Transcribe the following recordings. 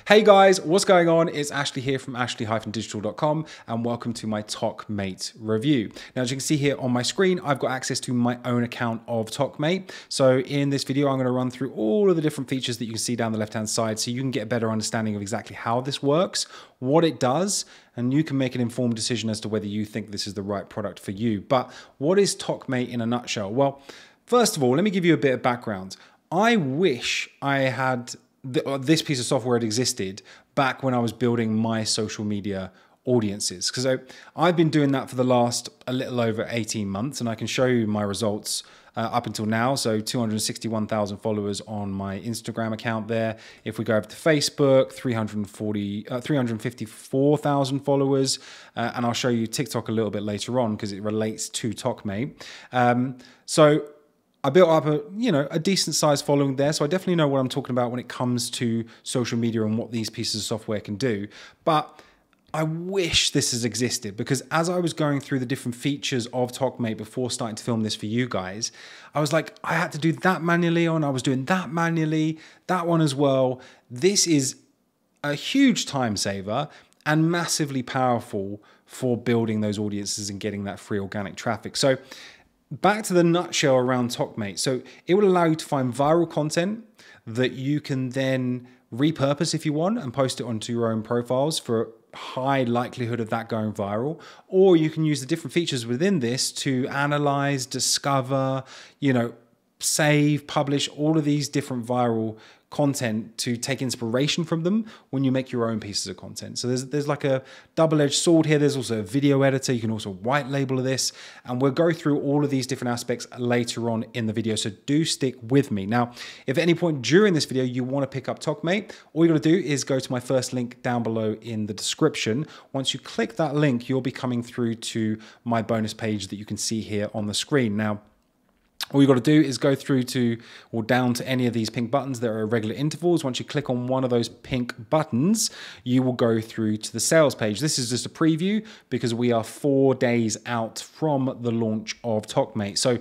Hey guys, what's going on? It's Ashley here from ashley-digital.com and welcome to my Tokmate review. Now, as you can see here on my screen, I've got access to my own account of Tokmate. So in this video, I'm going to run through all of the different features that you can see down the left-hand side so you can get a better understanding of exactly how this works, what it does, and you can make an informed decision as to whether you think this is the right product for you. But what is Tokmate in a nutshell? Well, first of all, let me give you a bit of background. I wish I had this piece of software had existed back when I was building my social media audiences, because I've been doing that for the last a little over 18 months, and I can show you my results up until now. So 261,000 followers on my Instagram account there. If we go over to Facebook, 354,000 followers, and I'll show you TikTok a little bit later on because it relates to Tokmate. So I built up a decent sized following there. So I definitely know what I'm talking about when it comes to social media and what these pieces of software can do. But I wish this has existed, because as I was going through the different features of Tokmate before starting to film this for you guys, I was like, I had to do that manually and I was doing that manually, that one as well. This is a huge time saver and massively powerful for building those audiences and getting that free organic traffic. So back to the nutshell around Tokmate. So it will allow you to find viral content that you can then repurpose if you want and post it onto your own profiles for high likelihood of that going viral. Or you can use the different features within this to analyze, discover, save, publish all of these different viral content to take inspiration from them when you make your own pieces of content. So there's like a double-edged sword here. There's also a video editor. You can also white label this, and we'll go through all of these different aspects later on in the video. So do stick with me. Now, if at any point during this video you want to pick up Tokmate, all you got to do is go to my first link down below in the description. Once you click that link, you'll be coming through to my bonus page that you can see here on the screen. Now, all you got to do is go through to or down to any of these pink buttons. There are regular intervals. Once you click on one of those pink buttons, you will go through to the sales page. This is just a preview because we are 4 days out from the launch of Tokmate. So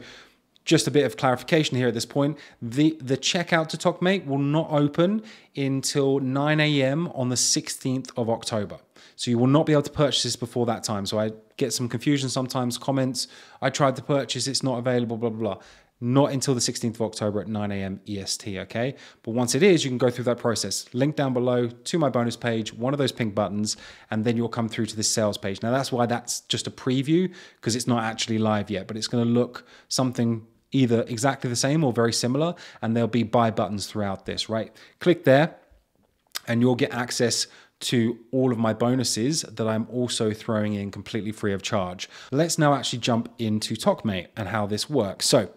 just a bit of clarification here at this point. The checkout to Tokmate will not open until 9 a.m. on the 16th of October. So you will not be able to purchase this before that time. So I get some confusion sometimes, comments, I tried to purchase, it's not available, blah, blah, blah. Not until the 16th of October at 9 a.m. EST, okay? But once it is, you can go through that process. Link down below to my bonus page, one of those pink buttons, and then you'll come through to this sales page. Now that's why that's just a preview, because it's not actually live yet, but it's gonna look something either exactly the same or very similar, and there'll be buy buttons throughout this, right? Click there, and you'll get access to all of my bonuses that I'm also throwing in completely free of charge. Let's now actually jump into Tokmate and how this works. So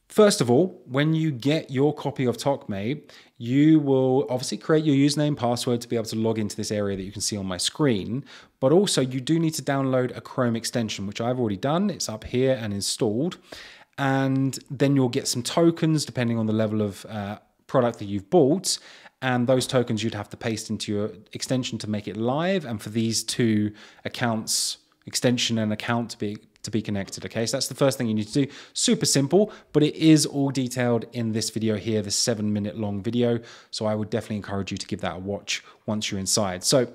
first of all, when you get your copy of Tokmate, you will obviously create your username, password to be able to log into this area that you can see on my screen. But also you do need to download a Chrome extension, which I've already done. It's up here and installed. And then you'll get some tokens depending on the level of product that you've bought. And those tokens you'd have to paste into your extension to make it live, and for these two accounts, extension and account, to be connected. Okay, so that's the first thing you need to do. Super simple, but it is all detailed in this video here, this 7-minute long video. So I would definitely encourage you to give that a watch once you're inside. So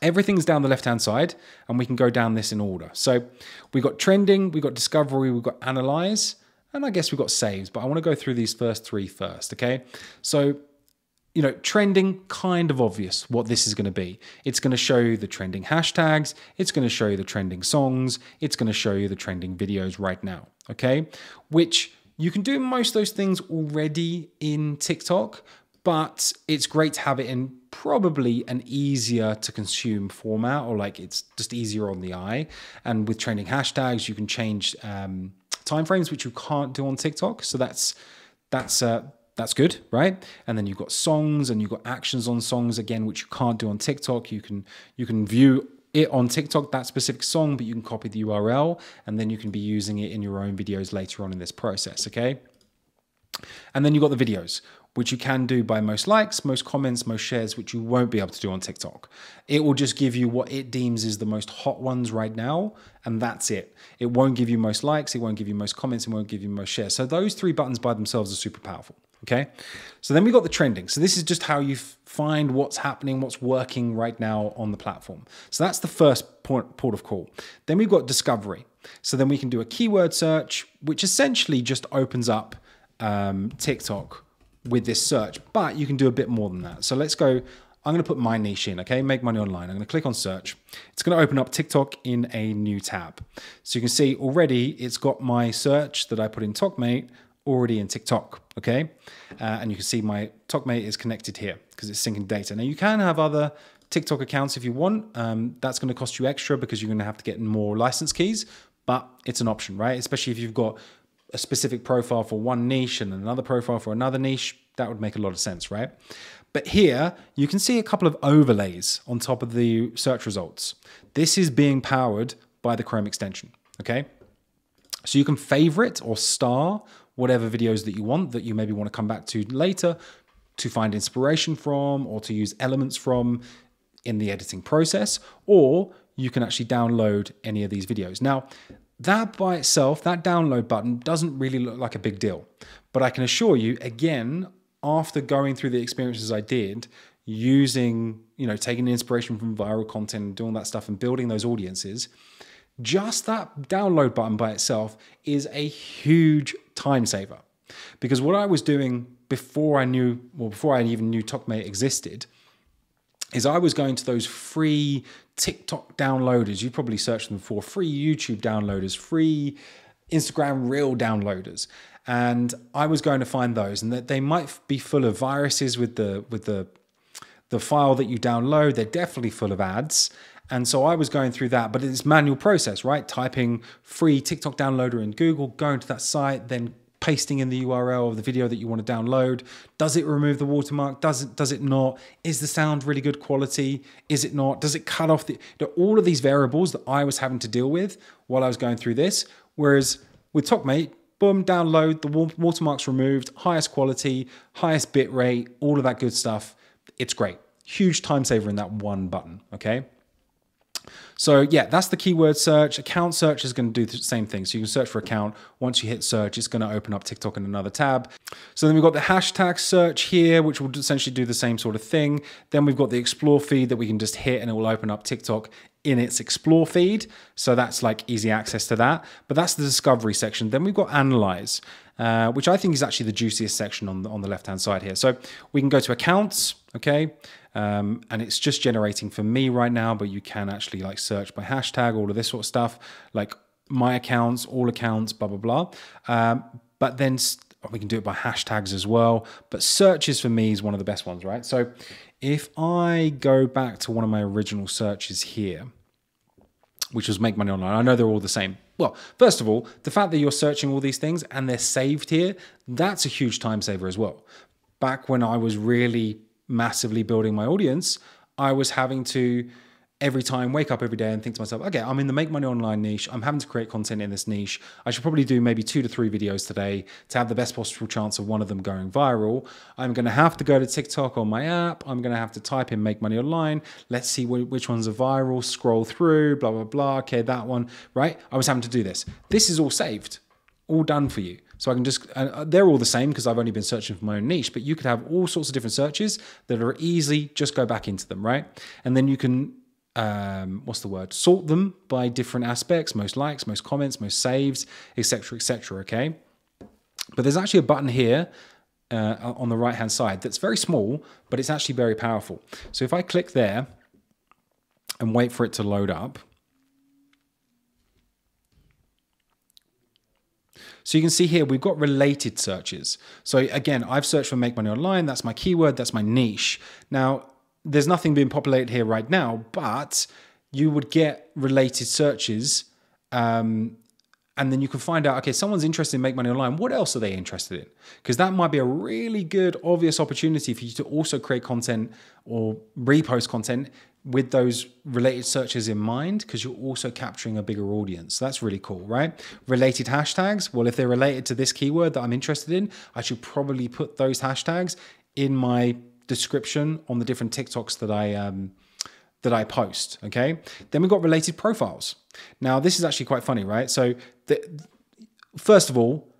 everything's down the left-hand side, and we can go down this in order. So we got trending, we got discovery, we got analyze, and I guess we got saves. But I want to go through these first three first. Okay, so trending, kind of obvious what this is going to be. It's going to show you the trending hashtags. It's going to show you the trending songs. It's going to show you the trending videos right now, okay? Which you can do most of those things already in TikTok, but it's great to have it in probably an easier to consume format, or like it's just easier on the eye. And with trending hashtags, you can change timeframes, which you can't do on TikTok. So that's good, right? And then you've got songs and you've got actions on songs again, which you can't do on TikTok. You can view it on TikTok, that specific song, but you can copy the URL and then you can be using it in your own videos later on in this process, okay? And then you've got the videos, which you can do by most likes, most comments, most shares, which you won't be able to do on TikTok. It will just give you what it deems is the most hot ones right now, and that's it. It won't give you most likes, it won't give you most comments, it won't give you most shares. So those three buttons by themselves are super powerful. Okay, so then we got the trending. So this is just how you find what's happening, what's working right now on the platform. So that's the first port of call. Then we've got discovery. So then we can do a keyword search, which essentially just opens up TikTok with this search, but you can do a bit more than that. So let's go, I'm going to put my niche in, okay? Make money online. I'm going to click on search. It's going to open up TikTok in a new tab. So you can see already it's got my search that I put in Tokmate already in TikTok, okay? And you can see my Tokmate is connected here because it's syncing data. Now you can have other TikTok accounts if you want. That's going to cost you extra because you're going to have to get more license keys, but it's an option, right? Especially if you've got a specific profile for one niche and another profile for another niche, that would make a lot of sense, right? But here you can see a couple of overlays on top of the search results. This is being powered by the Chrome extension, okay? So you can favorite or star whatever videos that you want that you maybe want to come back to later to find inspiration from or to use elements from in the editing process, or you can actually download any of these videos. Now, that by itself, that download button doesn't really look like a big deal, but I can assure you, again, after going through the experiences I did, using, taking inspiration from viral content and doing that stuff and building those audiences, just that download button by itself is a huge time saver. Because what I was doing before I even knew Tokmate existed, is I was going to those free TikTok downloaders. You'd probably search them for free YouTube downloaders, free Instagram Reel downloaders. And I was going to find those, and that they might be full of viruses with the file that you download. They're definitely full of ads. And so I was going through that, but it's manual process, right? Typing free TikTok downloader in Google, going to that site, then pasting in the URL of the video that you want to download. Does it remove the watermark? Does it not? Is the sound really good quality? Is it not? Does it cut off all of these variables that I was having to deal with while I was going through this? Whereas with Tokmate, boom, download, the watermark's removed, highest quality, highest bit rate, all of that good stuff. It's great. Huge time saver in that one button, okay? So yeah, that's the keyword search. Account search is going to do the same thing. So you can search for account. Once you hit search, it's going to open up TikTok in another tab. So then we've got the hashtag search here, which will essentially do the same sort of thing. Then we've got the explore feed that we can just hit and it will open up TikTok in its explore feed. So that's like easy access to that. But that's the discovery section. Then we've got analyze, which I think is actually the juiciest section on the left-hand side here. So we can go to accounts, okay? And it's just generating for me right now, but you can actually like search by hashtag, all of this sort of stuff, like my accounts, all accounts, blah, blah, blah. But then we can do it by hashtags as well. But searches for me is one of the best ones, right? So if I go back to one of my original searches here, which was make money online, I know they're all the same. Well, first of all, the fact that you're searching all these things and they're saved here, that's a huge time saver as well. Back when I was really massively building my audience, I was having to every time wake up every day and think to myself, okay, I'm in the make money online niche. I'm having to create content in this niche. I should probably do maybe 2 to 3 videos today to have the best possible chance of one of them going viral. I'm going to have to go to TikTok on my app. I'm going to have to type in make money online. Let's see which ones are viral, scroll through, blah, blah, blah. Okay, that one, right? I was having to do this. This is all saved, all done for you. So I can just, they're all the same because I've only been searching for my own niche, but you could have all sorts of different searches that are easy, just go back into them, right? And then you can, sort them by different aspects, most likes, most comments, most saves, etc., okay? But there's actually a button here on the right-hand side that's very small, but it's actually very powerful. So if I click there and wait for it to load up, so you can see here, we've got related searches. So again, I've searched for make money online. That's my keyword. That's my niche. Now, there's nothing being populated here right now, but you would get related searches. And then you can find out, okay, someone's interested in make money online. What else are they interested in? Because that might be a really good, obvious opportunity for you to also create content or repost content with those related searches in mind, because you're also capturing a bigger audience. That's really cool, right? Related hashtags. Well, if they're related to this keyword that I'm interested in, I should probably put those hashtags in my description on the different TikToks that I post, okay? Then we've got related profiles. Now, this is actually quite funny, right? So first of all,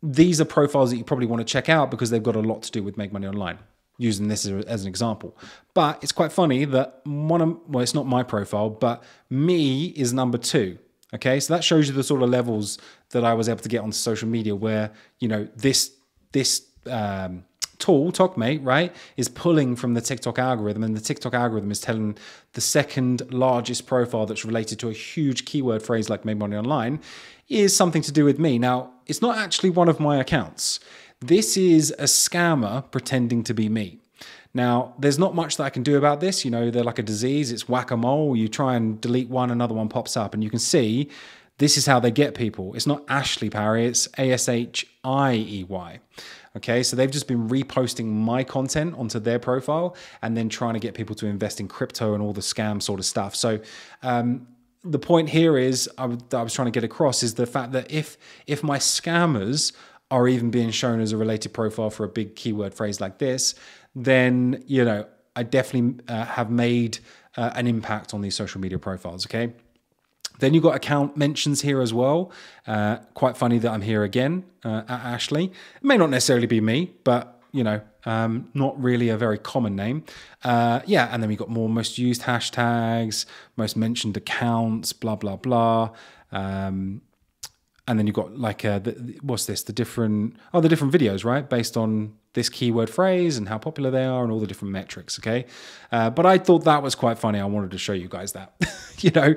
these are profiles that you probably want to check out because they've got a lot to do with make money online. using this as an example. But it's quite funny that well, it's not my profile, but me is number 2. Okay, so that shows you the sort of levels that I was able to get onto social media where, you know, this tool, Tokmate, right, is pulling from the TikTok algorithm, and the TikTok algorithm is telling the second largest profile that's related to a huge keyword phrase like make money online is something to do with me. Now, it's not actually one of my accounts. This is a scammer pretending to be me. Now, there's not much that I can do about this. You know, they're like a disease. It's whack-a-mole. You try and delete one, another one pops up, and you can see this is how they get people. It's not Ashley Parry, it's Ashiey. Okay, so they've just been reposting my content onto their profile and then trying to get people to invest in crypto and all the scam sort of stuff. So the point here is I was trying to get across is the fact that if my scammers are even being shown as a related profile for a big keyword phrase like this, then, you know, I definitely have made an impact on these social media profiles, okay? Then you've got account mentions here as well. Quite funny that I'm here again at Ashley. It may not necessarily be me, but, you know, not really a very common name. Yeah, and then we've got more most used hashtags, most mentioned accounts, blah, blah, blah. And then you've got like, what's this? The different videos, right? Based on this keyword phrase and how popular they are and all the different metrics, okay? But I thought that was quite funny. I wanted to show you guys that, you know?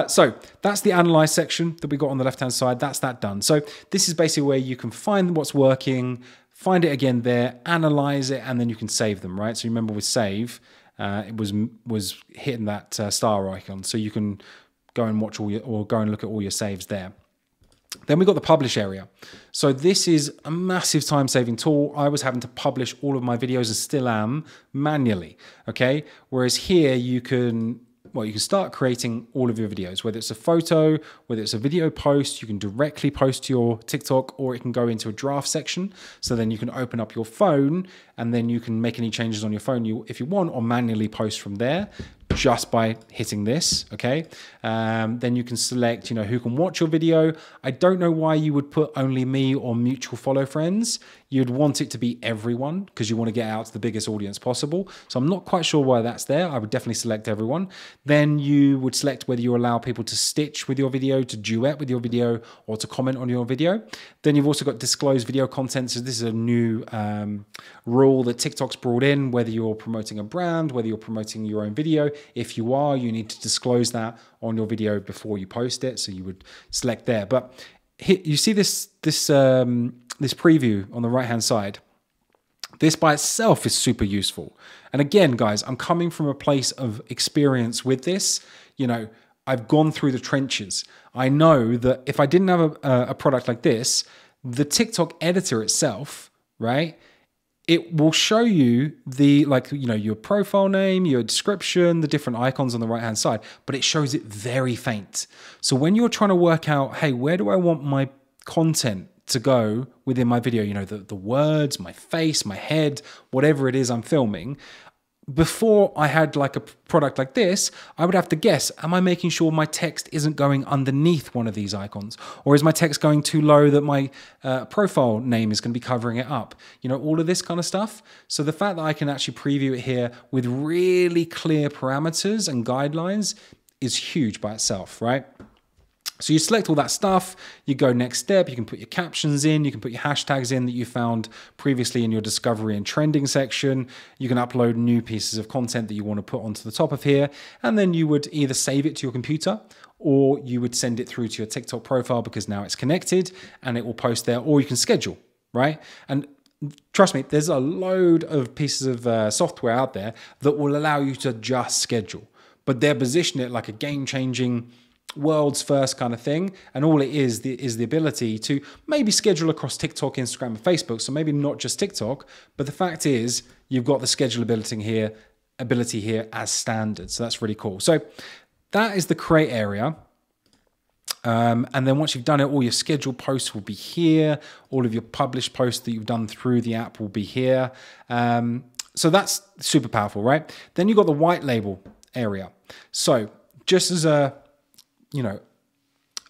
So that's the analyze section that we got on the left-hand side. That's that done. So this is basically where you can find what's working, find it again there, analyze it, and then you can save them, right? So remember with save, it was hitting that star icon. So you can go and watch go and look at all your saves there. Then we got the publish area. So this is a massive time-saving tool. I was having to publish all of my videos and still am manually, okay? Whereas here you can start creating all of your videos, whether it's a photo, whether it's a video post, you can directly post to your TikTok, or it can go into a draft section. So then you can open up your phone and then you can make any changes on your phone if you want, or manually post from there just by hitting this, okay? Then you can select, you know, who can watch your video. I don't know why you would put only me or mutual follow friends. You'd want it to be everyone because you want to get out to the biggest audience possible. So I'm not quite sure why that's there. I would definitely select everyone. Then you would select whether you allow people to stitch with your video, to duet with your video, or to comment on your video. Then you've also got disclose video content. So this is a new rule that TikTok's brought in, whether you're promoting a brand, whether you're promoting your own video. If you are, you need to disclose that on your video before you post it. So you would select there. But you see this preview on the right-hand side. This by itself is super useful. And again, guys, I'm coming from a place of experience with this. You know, I've gone through the trenches. I know that if I didn't have a product like this, the TikTok editor itself, right, it will show you your profile name, your description, the different icons on the right-hand side, but it shows it very faint. So when you're trying to work out, hey, where do I want my content to go within my video? You know, the words, my face, my head, whatever it is I'm filming. Before I had like a product like this, I would have to guess, am I making sure my text isn't going underneath one of these icons? Or is my text going too low that my profile name is going to be covering it up? You know, all of this kind of stuff. So the fact that I can actually preview it here with really clear parameters and guidelines is huge by itself, right? So you select all that stuff, you go next step, you can put your captions in, you can put your hashtags in that you found previously in your discovery and trending section, you can upload new pieces of content that you want to put onto the top of here, and then you would either save it to your computer or you would send it through to your TikTok profile because now it's connected and it will post there, or you can schedule, right? And trust me, there's a load of pieces of software out there that will allow you to just schedule, but they're positioning it like a game-changing world's first kind of thing, and all it is the ability to maybe schedule across TikTok, Instagram, and Facebook. So maybe not just TikTok, but the fact is you've got the schedule ability here as standard. So that's really cool. So that is the create area. And then once you've done it, all your scheduled posts will be here. All of your published posts that you've done through the app will be here. So that's super powerful, right? Then you've got the white label area. So just as a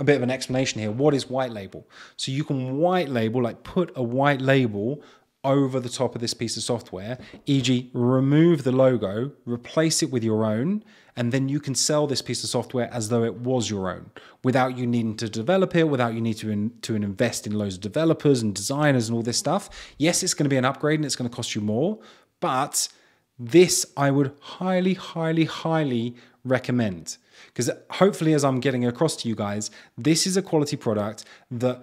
bit of an explanation here. What is white label? So you can white label, like put a white label over the top of this piece of software, e.g. remove the logo, replace it with your own, and then you can sell this piece of software as though it was your own without you needing to develop it, without you need to invest in loads of developers and designers and all this stuff. Yes, it's going to be an upgrade and it's going to cost you more, but this I would highly, highly, highly recommend, because hopefully, as I'm getting across to you guys, this is a quality product that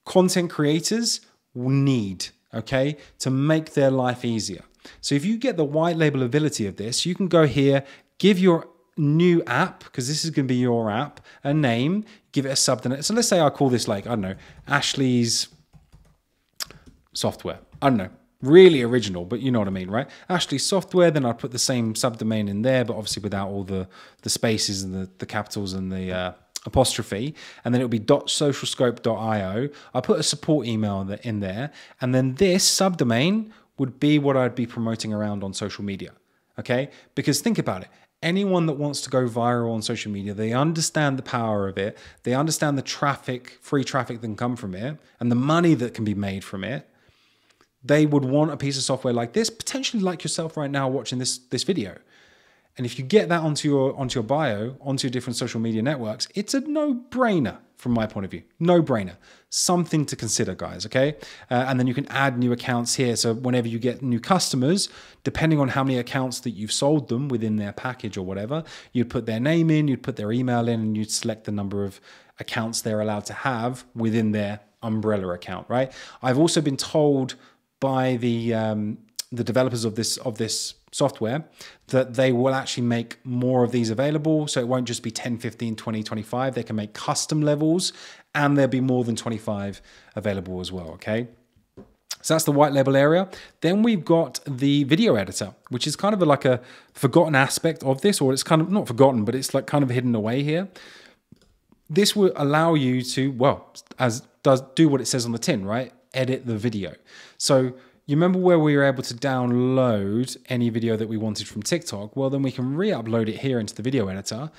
content creators need, okay, to make their life easier. So if you get the white label ability of this, you can go here, give your new app, because this is going to be your app, a name, give it a subdomain. So let's say I call this, like, I don't know, Ashley's Software. I don't know, really original, but you know what I mean, right? Ashley's Software, then I'd put the same subdomain in there, but obviously without all the spaces and the capitals and the apostrophe, and then it'll be .socialscope.io. I put a support email in there, and then this subdomain would be what I'd be promoting around on social media, okay? Because think about it. Anyone that wants to go viral on social media, they understand the power of it. They understand the traffic, free traffic that can come from it, and the money that can be made from it. They would want a piece of software like this, potentially like yourself right now watching this video. And if you get that onto your bio, onto your different social media networks, it's a no-brainer from my point of view. No-brainer. Something to consider, guys, okay? And then you can add new accounts here. So whenever you get new customers, depending on how many accounts that you've sold them within their package or whatever, you'd put their name in, you'd put their email in, and you'd select the number of accounts they're allowed to have within their umbrella account, right? I've also been told by the developers of this software that they will actually make more of these available. So it won't just be 10, 15, 20, 25. They can make custom levels, and there'll be more than 25 available as well, okay? So that's the white label area. Then we've got the video editor, which is kind of like a forgotten aspect of this, or it's kind of not forgotten, but it's like kind of hidden away here. This will allow you to, well, do what it says on the tin, right? Edit the video. So you remember where we were able to download any video that we wanted from TikTok? Well, then we can re-upload it here into the video editor,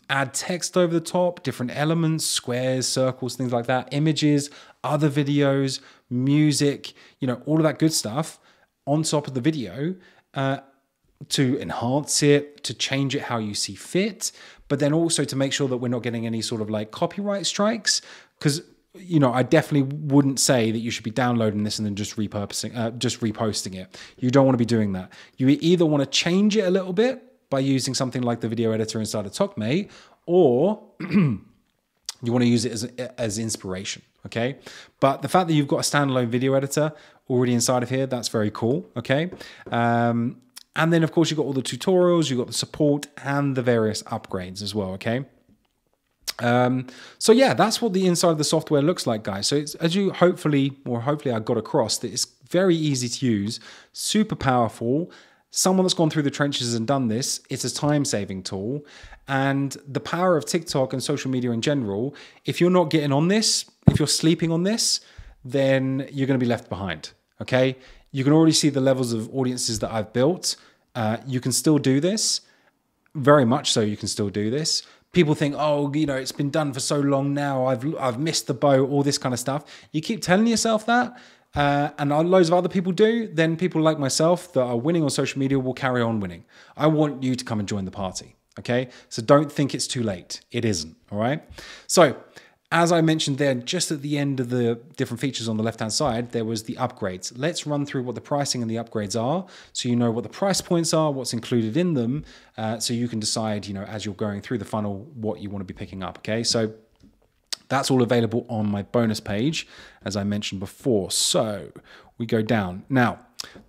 add text over the top, different elements, squares, circles, things like that, images, other videos, music, you know, all of that good stuff on top of the video to enhance it, to change it how you see fit, but then also to make sure that we're not getting any sort of like copyright strikes, because you know, I definitely wouldn't say that you should be downloading this and then just reposting it. You don't want to be doing that. You either want to change it a little bit by using something like the video editor inside of Tokmate, or you want to use it as inspiration, okay? But the fact that you've got a standalone video editor already inside of here, that's very cool, okay? And then, of course, you've got all the tutorials, you've got the support and the various upgrades as well, okay? So yeah, that's what the inside of the software looks like, guys. So it's, as you hopefully I got across, that it's very easy to use, super powerful. Someone that's gone through the trenches and done this, it's a time-saving tool. And the power of TikTok and social media in general, if you're not getting on this, if you're sleeping on this, then you're going to be left behind, okay? You can already see the levels of audiences that I've built. You can still do this. Very much so, you can still do this. People think, oh, you know, it's been done for so long now, I've missed the boat, all this kind of stuff. You keep telling yourself that, and loads of other people do, then people like myself that are winning on social media will carry on winning. I want you to come and join the party, okay? So don't think it's too late. It isn't, all right? So as I mentioned there, just at the end of the different features on the left-hand side, there was the upgrades. Let's run through what the pricing and the upgrades are, so you know what the price points are, what's included in them, so you can decide, you know, as you're going through the funnel, what you want to be picking up, okay? So that's all available on my bonus page, as I mentioned before. So we go down. Now,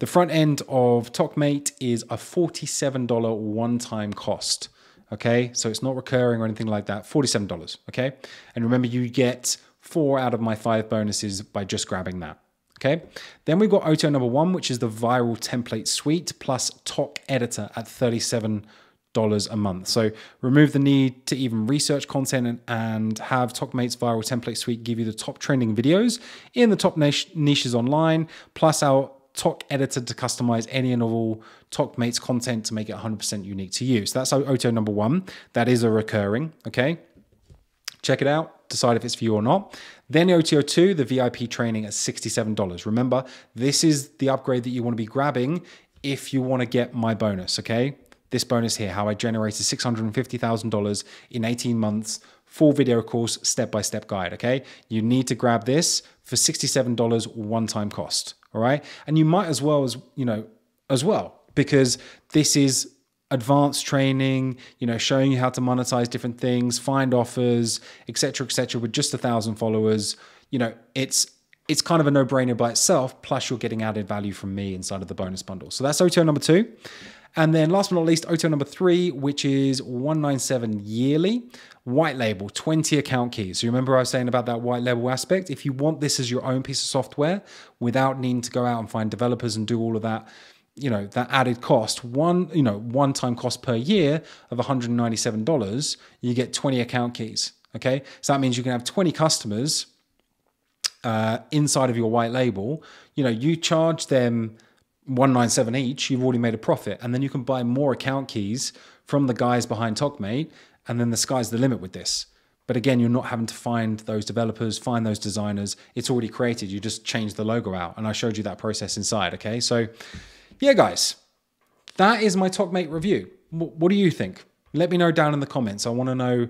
the front end of Tokmate is a $47 one-time cost. Okay, so it's not recurring or anything like that. $47, okay? And remember, you get 4 out of my 5 bonuses by just grabbing that, okay? Then we've got Auto number 1, which is the viral template suite plus Tok editor at $37 a month. So remove the need to even research content and have Tokmate's viral template suite give you the top trending videos in the top niches online, plus our Tok editor to customize any and all Tokmate's content to make it 100% unique to you. So that's Auto number 1. That is a recurring, okay? Check it out, decide if it's for you or not. Then the OTO2, the VIP training at $67. Remember, this is the upgrade that you want to be grabbing if you want to get my bonus, okay? This bonus here, how I generated $650,000 in 18 months, full video course, step-by-step guide, okay? You need to grab this for $67 one-time cost, all right? And you might as well, because this is advanced training, showing you how to monetize different things, find offers, etc., with just 1,000 followers. It's kind of a no-brainer by itself, plus you're getting added value from me inside of the bonus bundle. So that's OTO number 2. And then last but not least, OTO number 3, which is $197 yearly, white label, 20 account keys. So you remember I was saying about that white label aspect? If you want this as your own piece of software without needing to go out and find developers and do all of that, that added cost, one-time cost per year of $197, you get 20 account keys, okay? So that means you can have 20 customers inside of your white label. You charge them $197 each, you've already made a profit, and then you can buy more account keys from the guys behind Tokmate, and then the sky's the limit with this. But again, you're not having to find those developers, find those designers. It's already created. You just change the logo out, and I showed you that process inside, okay? So yeah, guys, that is my Tokmate review. What do you think? Let me know down in the comments. I want to know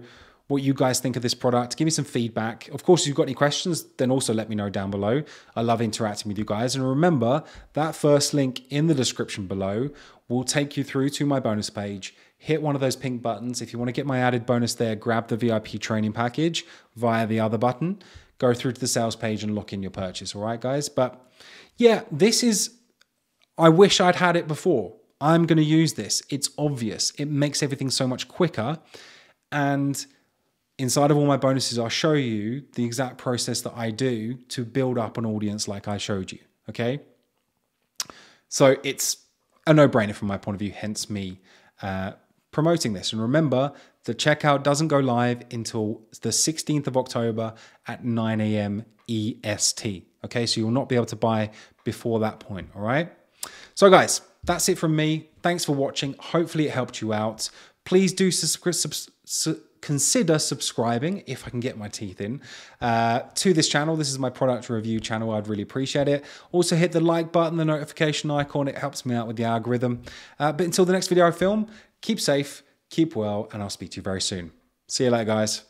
what you guys think of this product. Give me some feedback. Of course, if you've got any questions, then also let me know down below. I love interacting with you guys. And remember, that first link in the description below will take you through to my bonus page. Hit one of those pink buttons. If you want to get my added bonus there, grab the VIP training package via the other button. Go through to the sales page and lock in your purchase. All right, guys? But yeah, I wish I'd had it before. I'm going to use this. It's obvious. It makes everything so much quicker. And inside of all my bonuses, I'll show you the exact process that I do to build up an audience like I showed you, okay? So it's a no-brainer from my point of view, hence me promoting this. And remember, the checkout doesn't go live until the 16th of October at 9 a.m. EST, okay? So you'll not be able to buy before that point, all right? So guys, that's it from me. Thanks for watching. Hopefully it helped you out. Please do consider subscribing, if I can get my teeth in, to this channel. This is my product review channel. I'd really appreciate it. Also hit the like button, the notification icon. It helps me out with the algorithm. But until the next video I film, keep safe, keep well, and I'll speak to you very soon. See you later, guys.